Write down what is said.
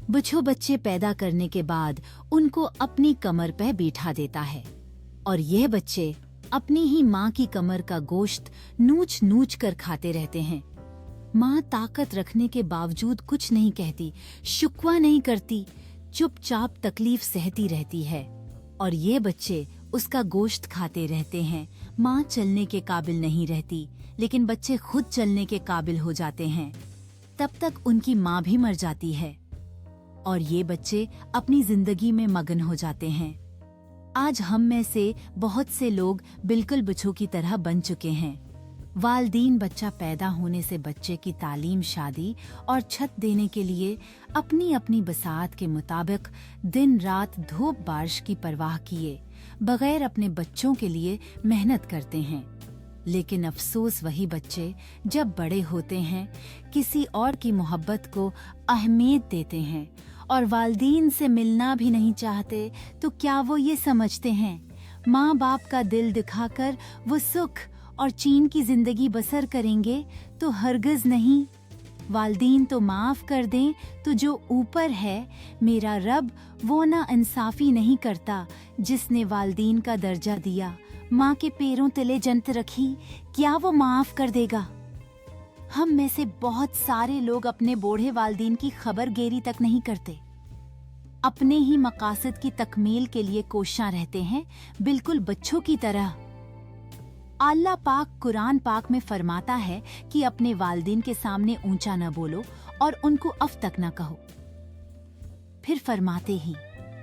बच्चों बच्चे पैदा करने के बाद उनको अपनी कमर पर बिठा देता है और यह बच्चे अपनी ही माँ की कमर का गोश्त नूच नूच कर खाते रहते हैं। माँ ताकत रखने के बावजूद कुछ नहीं कहती, शुक्वा नहीं करती, चुपचाप तकलीफ सहती रहती है और ये बच्चे उसका गोश्त खाते रहते हैं। माँ चलने के काबिल नहीं रहती, लेकिन बच्चे खुद चलने के काबिल हो जाते हैं। तब तक उनकी माँ भी मर जाती है और ये बच्चे अपनी जिंदगी में मगन हो जाते हैं। आज हम में से बहुत से लोग बिल्कुल बच्चों की तरह बन चुके हैं। वालिदैन बच्चा पैदा होने से बच्चे की तालीम, शादी और छत देने के लिए अपनी अपनी बसात के मुताबिक दिन रात धूप बारिश की परवाह किए बगैर अपने बच्चों के लिए मेहनत करते हैं। लेकिन अफसोस वही बच्चे जब बड़े होते हैं किसी और की मोहब्बत को अहमियत देते हैं और वालिदैन से मिलना भी नहीं चाहते, तो क्या वो ये समझते हैं माँ बाप का दिल दिखाकर वो सुख और चैन की जिंदगी बसर करेंगे? तो हरगिज नहीं। वालिदैन तो माफ कर दें, तो जो ऊपर है मेरा रब वो ना इंसाफी नहीं करता। जिसने वालिदैन का दर्जा दिया, माँ के पैरों तले जन्नत रखी, क्या वो माफ कर देगा? हम में से बहुत सारे लोग अपने बूढ़े वालिदैन की खबर गेरी तक नहीं करते। अपने ही मकासद की तकमील के लिए कोशियां रहते हैं, बिल्कुल बच्चों की तरह। अल्लाह पाक कुरान पाक में फरमाता है कि अपने वालिदैन के सामने ऊंचा न बोलो और उनको अफ तक न कहो। फिर फरमाते ही